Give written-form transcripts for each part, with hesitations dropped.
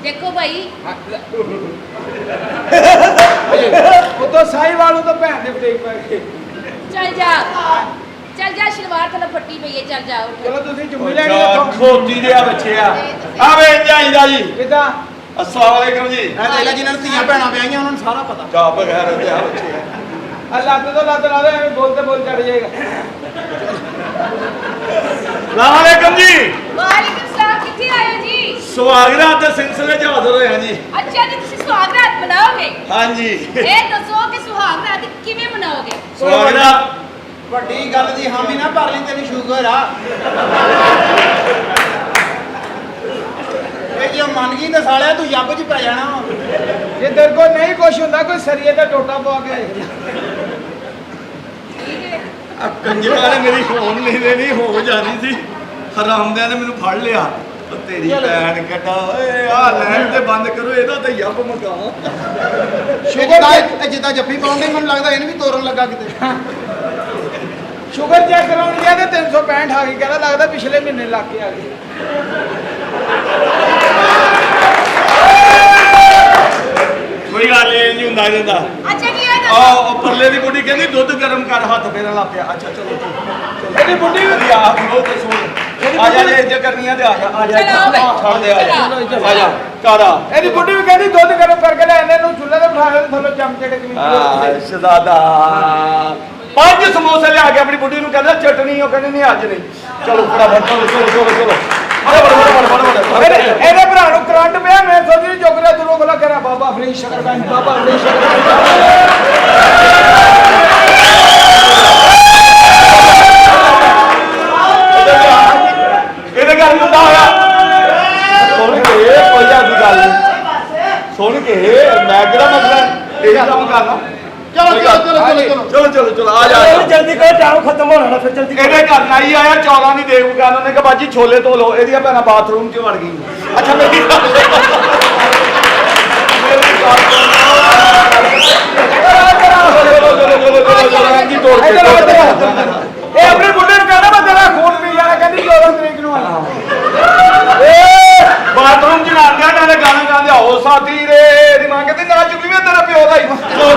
देखो भाई वो तो साई वालों तो भैन दे बटेक पै गए चल जा शलवार थल्ले फट्टी पई है चल जा चलो तुसी जुम्मी लेनी है खोती दे बच्चे आ वे जाईदा जी किदा अस्सलाम वालेकुम जी ਇਹ ਦੇਖ ਲੈ ਜਿਨ੍ਹਾਂ ਨੂੰ ਧੀਆਂ ਭੈਣਾਂ ਵਿਆਹੀਆਂ ਉਹਨਾਂ ਨੂੰ ਸਾਰਾ ਪਤਾ जा बगैर दे आ बच्चे अल्लाह तो लाद ला दे बोलते बोल चढ़ जाएगा अस्सलाम वालेकुम जी वालेकुम सलाम किथे आए हो जी सुहागरात ਦੇ सिलसिले ਚ ਹਾਜ਼ਰ ਹੋਏ ਹਾਂ ਜੀ अच्छा जी तुसी सुहाग रात मनाओगे हाँ जी ए दसो कि सुहाग रात किवें मनाओगे सुहागरात ਵੱਡੀ ਗੱਲ ਦੀ ਹਾਮੀ ਨਾ ਭਰ ਲਈ ਤੈਨੂੰ ਸ਼ੂਗਰ ਆ ਇਹ ਜੇ ਮੰਨ ਗਈ ਤਾਂ ਸਾਲਿਆ ਤੂੰ ਯੱਬ 'ਚ ਪੈ ਜਾਣਾ ਜੇ ਤੇਰੇ ਕੋਲ ਨਹੀਂ ਕੁਛ ਹੁੰਦਾ ਕੋਈ ਸਰੀਏ ਦਾ ਟੋਟਾ ਪਵਾ ਕੇ ਕੰਜਰਾਂ ਨੇ ਮੇਰੀ ਹੋਣ ਨਹੀਂ ਹੋ ਜਾਣੀ ਸੀ ਹਰਾਮਦਿਆਂ ਨੇ ਮੈਨੂੰ ਫੜ ਲਿਆ ਉਹ ਤੇਰੀ ਭੈਣ ਕੱਢਾ ਓਏ ਆ ਲੈਣ ਤੇ ਬੰਦ ਕਰੋ ਇਹਦਾ ਤਾਂ ਯੱਬ ਮਕਾਵਾਂ ਜਿੱਦਾਂ ਜੱਫੀ ਪਾਉਂਦੇ ਮੈਨੂੰ ਲੱਗਦਾ ਇਹਨੂੰ ਵੀ ਤੋੜਨ ਲੱਗਾ ਕਿਤੇ ਸ਼ੂਗਰ ਚੈੱਕ ਕਰਾਉਣ ਗਿਆ ਤੇ 365 ਆ ਗਈ ਕਹਿੰਦਾ ਲੱਗਦਾ ਪਿਛਲੇ ਮਹੀਨੇ ਲੱਗ ਕੇ ਆ ਗਈ ਕੋਈ ਗੱਲ ਨਹੀਂ ਹੁੰਦਾ ਜਾਂਦਾ अच्छा की है ਆ ਉਹ ਪਰਲੇ ਦੀ ਬੁੱਢੀ ਕਹਿੰਦੀ ਦੁੱਧ ਗਰਮ ਕਰ ਹੱਥ ਫੇਰਨ ਲੱਗ ਪਿਆ ਅੱਛਾ ਚਲੋ ਇਹਦੀ ਬੁੱਢੀ ਵੀ ਆ ਖਲੋ ਤੇ ਸੋਣ ਆ ਜਾ ਜੇ ਇੱਜ਼ਤ ਕਰਨੀ ਆ ਤੇ ਆ ਜਾ ਛੱਡ ਦੇ ਆ ਜਾ ਕਾਰਾ ਇਹਦੀ ਬੁੱਢੀ ਵੀ ਕਹਿੰਦੀ ਦੁੱਧ ਗਰਮ ਕਰਕੇ ਲੈ ਇਹਨੇ ਨੂੰ ਚੁੱਲ੍ਹੇ ਤੇ ਬਿਠਾ ਦੇ ਥੱਲੇ ਚਮਚੇ ਟਿਕ ਵੀ ਸ਼ਹਜ਼ਾਦਾ 5 ਸਮੋਸੇ ਲਿਆ ਕੇ ਆਪਣੀ ਬੁੱਢੀ ਨੂੰ ਕਹਿੰਦਾ ਚਟਣੀ ਉਹ ਕਹਿੰਦੀ ਨਹੀਂ ਅੱਜ ਨਹੀਂ ਚਲੋ ਫਟਾਫਟ ਚਲੋ ਇਹਦੇ ਭਰਾ ਨੂੰ ਕਰੰਟ ਪਿਆ ਮੈਂ ਸੋਚੀ ਜੋਗਰਾ ਦੂਰੋਂ ਗਲਾ ਕਰਾਂ ਬਾਬਾ ਫਰੀਦ ਸ਼ਕਰਗੰਜ ਬਾਬਾ ਫਰੀਦ ਸ਼ਕਰਗੰਜ ਇਹਦੇ ਘਰ ਹੁੰਦਾ ਹੋਇਆ ਸੁਣ ਕੇ ਕੋਈ ਆਦੀ ਗੱਲ ਨਹੀਂ ਸੁਣ ਕੇ ਮੈਂ ਕਿਹੜਾ ਮਤਲਬ ਇਹ ਕੰਮ ਕਰਨਾ ਚਲੋ ਆ ਜਾ ਜਲਦੀ ਕਰੋ ਟਾਈਮ ਖਤਮ ਹੋਣਾ ਨਾ ਫਿਰ ਜਲਦੀ ਇਹਦੇ ਘਰ ਨਾਈ ਆਇਆ ਚੌਲਾਂ ਦੀ ਦੇਵ ਗਾਨ ਉਹਨੇ ਕਿਹਾ ਬਾਜੀ ਛੋਲੇ ਧੋ ਲਓ ਇਹਦੀਆਂ ਭੈਣਾਂ ਬਾਥਰੂਮ 'ਚ ਵੜ ਗਈ ਅੱਛਾ ਮੇਰੀ ਗੱਲ ਇਹ ਆਪਣੇ ਮੁੰਡੇ ਨੂੰ ਕਹਿੰਦਾ ਮੈਂ ਤੇਰਾ ਖੂਨ ਪੀ ਜਾਣਾ ਕਹਿੰਦੀ 14 ਤਰੀਕ ਨੂੰ ਆਣਾ ਬਾਥਰੂਮ 'ਚ ਨਾਂਦਿਆ ਨਾਲੇ ਗਾਣਾ ਗਾਉਂਦੇ ਆਓ ਸਾਥੀ ਰੇ ਇਹਦੀ ਮਾਂ ਕਹਿੰਦੀ ਨਾ ਚੁੱਕੀ ਵੀ ਤੇਰਾ ਪਿਓ ਦਾ ਹੀ ਚਲੋ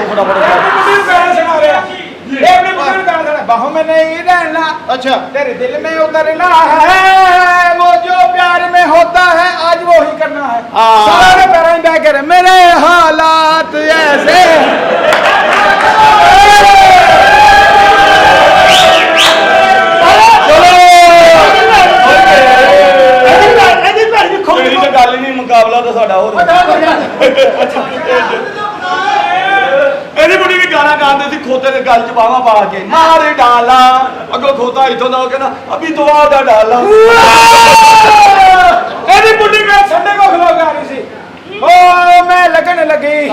ਫਟਾਫਟ मुझे गाना सुना रहे ये अपने मुझे गाना सुना बाहों में नहीं रहना ਅੱਛਾ तेरे दिल में उतरना है वो जो प्यार में होता है आज वो ही करना है सारे पैरों में बैठ कर मेरे हालात ऐसे ਮੇਰੀ ਤਾਂ ਗੱਲ ਹੀ ਨਹੀਂ ਮੁਕਾਬਲਾ ਤਾਂ ਸਾਡਾ ਹੋਰ ਇਹਦੀ ਬੁੜੀ ਵੀ ਗਾਣਾ ਗਾਉਂਦੇ ਸੀ ਖੋਤੇ ਦੇ ਗੱਲ 'ਚ ਬਾਹਾਂ ਪਾ ਕੇ ਮਾਰੇ ਡਾਲਾ ਅੱਗੋਂ ਖੋਤਾ ਇੱਥੋਂ ਦਾ ਉਹ ਕਹਿੰਦਾ ਅਭੀ ਦੁਆ ਦਾ ਡਾਲਾ ਇਹਦੀ ਬੁੱਢੀ ਮੈਂ ਸੰਡੇ ਕੋ ਖਲੋ ਗਾ ਰਹੀ ਸੀ ਓ ਮੈਂ लगन लगी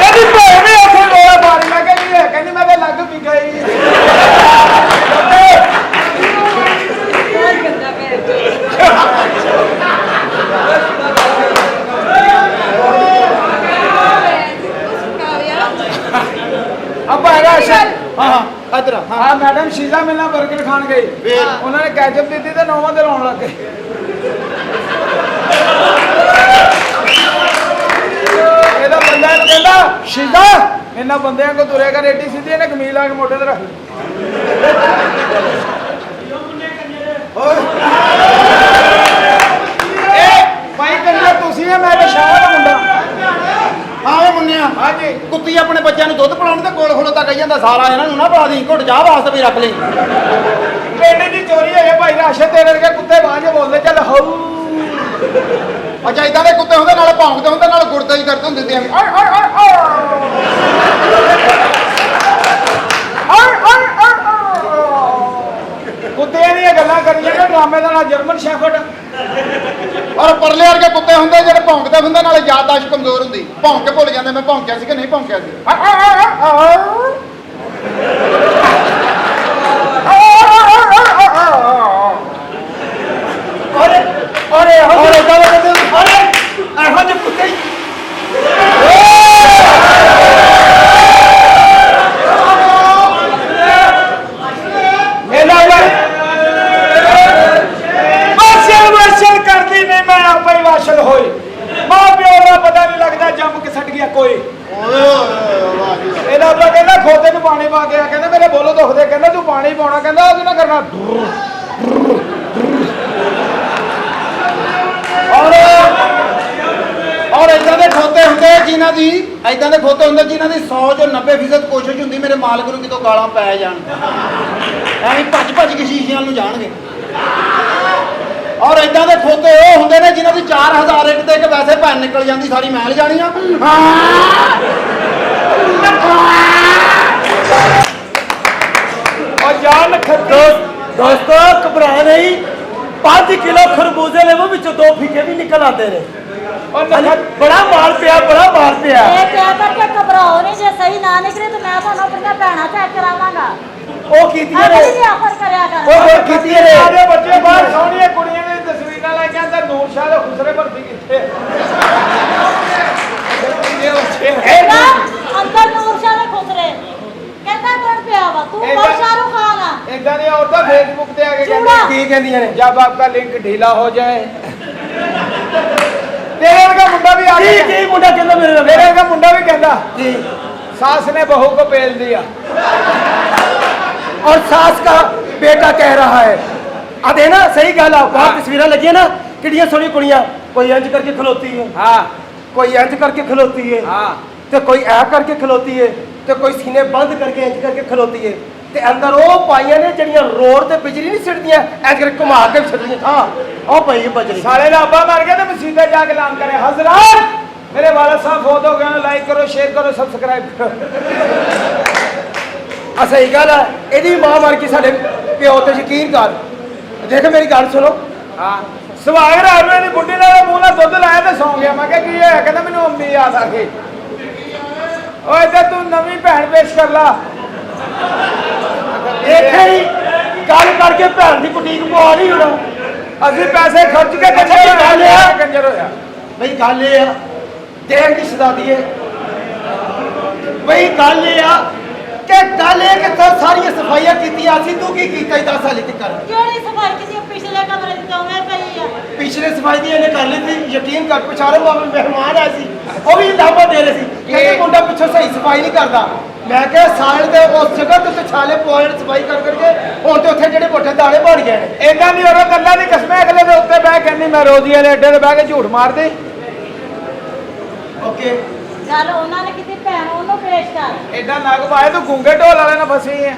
ਇਹਦੀ ਭੈਣ ਵੀ ਉੱਥੇ ਗੋਲਾ ਮਾਰੀ ਮੈਂ ਕਹਿੰਦੀ ਮੈਂ ਤਾਂ ਲੱਗ ਵੀ ਗਈ गंदा पैर अब आएगा ਹਾਂ ਇਧਰ हाँ मैडम शीला मिलना बर्गर खान गई उन्होंने कैचअप दी थी तो 9 दिन आने लग गए ਇਹਦਾ ਬੰਦਾ ਕਹਿੰਦਾ शीला ਇਹਨਾਂ ਬੰਦਿਆਂ ਕੋ ਤੁਰੇਗਾ ਰੇਟੀ ਸਿੱਧੀ ਇਹਨੇ ਕਮੀਜ਼ ਲਾ ਕੇ ਮੋਢੇ ਤੇ ਰੱਖ ਇਹ ਭਾਈ ਕੰਜਰ ਤੁਸੀਂ ਹੈ ਮੈਂ ਬਸ਼ਾਰ ਦਾ ਮੁੰਡਾ ਹਾਂ ਵੇ ਮੁੰਨਿਆ ਹਾਂਜੀ ਕੁੱਤੀ ਆਪਣੇ ਬੱਚਿਆਂ ਨੂੰ ਦੁੱਧ ਪਿਲਾਉਣ ਤੇ ਕੋਲ ਖਲੋਤਾ ਕਹੀ ਜਾਂਦਾ ਸਾਰਾ ਇਹਨਾਂ ਨੂੰ ਨਾ ਪਾ ਦੀ ਘੁੱਟ ਚਾਹ ਵਾਸਤੇ ਵੀ ਰੱਖ ਲਈ ਪਿੰਡ ਦੀ ਚੋਰੀ ਹੋਈ ਭਾਈ ਰਾਸ਼ੇ ਤੇਰੇ ਵਰਗੇ ਕੁੱਤੇ ਬਾਂਝੇ ਬੋਲਦੇ ਚੱਲ ਹਊ ਅੱਛਾ ਇਦਾਂ ਦੇ ਕੁੱਤੇ ਹੁੰਦੇ ਨਾਲ ਭੌਂਕਦੇ ਹੁੰਦੇ ਨਾਲ ਗੁਰਦਾ ਹੀ ਕਰਦੇ ਹੁੰਦੇ ਤੇ ਐਵੇਂ ਕੁੱਤਿਆਂ ਦੀਆਂ ਗੱਲਾਂ ਕਰੀਆਂ ਨੇ ਡਰਾਮੇ ਦਾ ਨਾਲ ਜਰਮਨ ਸ਼ੈਫਰਡ ਔਰ ਪਰਲੇ ਵਰਗੇ ਕੁੱਤੇ ਹੁੰਦੇ ਜਿਹੜੇ ਭੌਂਕਦੇ ਹੁੰਦੇ ਨਾਲ ਯਾਦਦਾਸ਼ਤ ਕਮਜ਼ੋਰ ਹੁੰਦੀ ਭੌਂਕ ਕੇ ਭੁੱਲ ਜਾਂਦੇ ਮੈਂ ਭੌਂਕਿਆ ਸੀ ਕਿ ਨਹੀਂ ਭੌਂਕਿਆ ਸੀ ਅਰੇ ਇਹੋ ਜਿਹੇ ਕੁੱਤੇ ਪਾ ਕੇ ਆ ਕਹਿੰਦਾ ਮੇਰੇ ਬੋਲੋ ਦੁਖਦੇ ਕਹਿੰਦਾ ਤੂੰ ਪਾਣੀ ਪਾਉਣਾ ਕਹਿੰਦਾ ਉਹਦੇ ਨਾਲ ਕਰਨਾ ਔਰ ਇਦਾਂ ਦੇ ਖੋਤੇ ਹੁੰਦੇ ਜਿਨ੍ਹਾਂ ਦੀ ਇਦਾਂ ਦੇ ਖੋਤੇ ਹੁੰਦੇ ਜਿਨ੍ਹਾਂ ਦੀ 100 ਚੋਂ 90% ਕੋਸ਼ਿਸ਼ ਹੁੰਦੀ ਮੇਰੇ ਮਾਲਕ ਨੂੰ ਕਿਤੋਂ ਗਾਲਾਂ ਪੈ ਜਾਣ ਐਵੇਂ ਭੱਜ ਭੱਜ ਕੇ ਸ਼ੀਸ਼ਿਆਂ ਨੂੰ ਜਾਣਗੇ ਔਰ ਇਦਾਂ ਦੇ ਖੋਤੇ ਉਹ ਹੁੰਦੇ ਨੇ ਜਿਨ੍ਹਾਂ ਦੀ 4000 ਇੱਕ ਤੇ ਇੱਕ ਵੈਸੇ ਭੈਣ ਨਿਕਲ ਜਾਂਦੀ ਸਾਰੀ ਮਹਿਲ ਜਾਣੀ ਆ और जान दोस्तों घबरा नहीं 5 किलो खरबूजे ले वो बिचों 2 फीके भी निकल आते ने और बड़ा माल पिया ਇਹ ਕਹਿ ਕਰਕੇ ਘਬਰਾਓ ਨਹੀਂ ਜੇ ਸਹੀ ਨਾ ਨਿਕਲੇ ਤਾਂ ਮੈਂ ਤੁਹਾਨੂੰ ਆਪਣੀਆਂ ਭੈਣਾਂ ਚੈੱਕ ਕਰਾਵਾਂਗਾ ओ कीती ने ਅਗਲੀ ਵੀ ਆਫਰ ਕਰਿਆ ਕਰ ओ कीती ने आधे बच्चे बाहर सोहणियां कुड़ियां दी तस्वीरां लै के अंदर नूर शाह दे खुसरे भर्ती किथे ਨਾ ਅੰਦਰ ਨੂਰ ਸ਼ਾਹ ਦੇ ਖੁਸਰੇ ਕਹਿੰਦਾ ਕੌਣ ਪਿਆ ਵਾ ਤੂੰ ਕੌਣ ਸ਼ਾਹਰੁਖ ਖਾਨ ਆ इदां दी औरतां फेसबुक ते आके चूड़ा। कहती की कहंदियां ने जब आपका लिंक ढीला हो जाए तेरे वर्गा मुंडा भी आ की गया की मुंडा कहंदा मेरे तेरे वर्गा मुंडा भी कहता जी सास ने बहू को पेल दिया और सास का बेटा कह रहा है अदे ना सही गल आ बाहर तस्वीरां लगी ना किड़ियां सोहनी कुड़ियां कोई इंज करके खलोती है हाँ कोई इंज करके खलोती है हाँ ते कोई ऐ करके खलोती है ते कोई सीने बंद करके इंज करके खलोती है ते अंदर वो पाइयां ने जड़ियां रोड ते बिजली नहीं छिड़दियां इंज करके घुमा के छिड़दियां हां ओ पई है बजरी साले का अब्बा मर गया तो मसीदा जाके ऐलान करे हजरत मेरे वालिद साहब फौत हो गए लाइक करो शेयर करो सब्सक्राइब करो आ सही गल है एदी मां मर के साडे प्यो ते यकीन कर देख मेरी गल सुनो हाँ सुहाग रात में नी बुढ़ी ने मूंह ना दुध लाया तो सौ गया मैं क्या की होया कहता मैनू अम्मी याद आ गई ओए ते तू नवी भैन पेश कर ला देखे ही गल करके भैन दी बुटीक पवा नहीं होना असि पैसे खर्च के अच्छा, की गल है? कंजर होया भाई गल ये आ देख की शहजादी है भाई गल ये आ कि गल ये कि सारी सफाइयां कीतियां सी तू की कीता 10 साल तक ਕਿਹੜੀ ਸਫਾਈ ਕੀਤੀ ਪਿਛਲੇ ਕਮਰੇ ਦੀ ਤਾਂ ਉਵੇਂ ਪਈ ਆ पिछले सफाई दी इन्हें कर ली थी यकीन कर पिछाड़े मेहमान आए सी वो भी लाभा दे रहे सी कहते मुंडा पिछों सही सफाई नहीं करता मैं क्या साल दे उस जगह ते छाले पवाए सफाई कर करके हुण ते उत्थे जेडे मोटे दाने बन गए ने इदां दी औरत अल्लाह दी कसम अगले दे उत्ते बह कहनी मैं रोजी वाले अड्डे ते बह के झूठ मार दे ओके ਗੱਲ ਉਹਨਾਂ ਨੇ ਕੀਤੀ ਭੈਣ ਉਹਨੂੰ ਪੇਸ਼ ਕਰ एडा नग पाए तू गूंगे ढोल वाले ना फसी है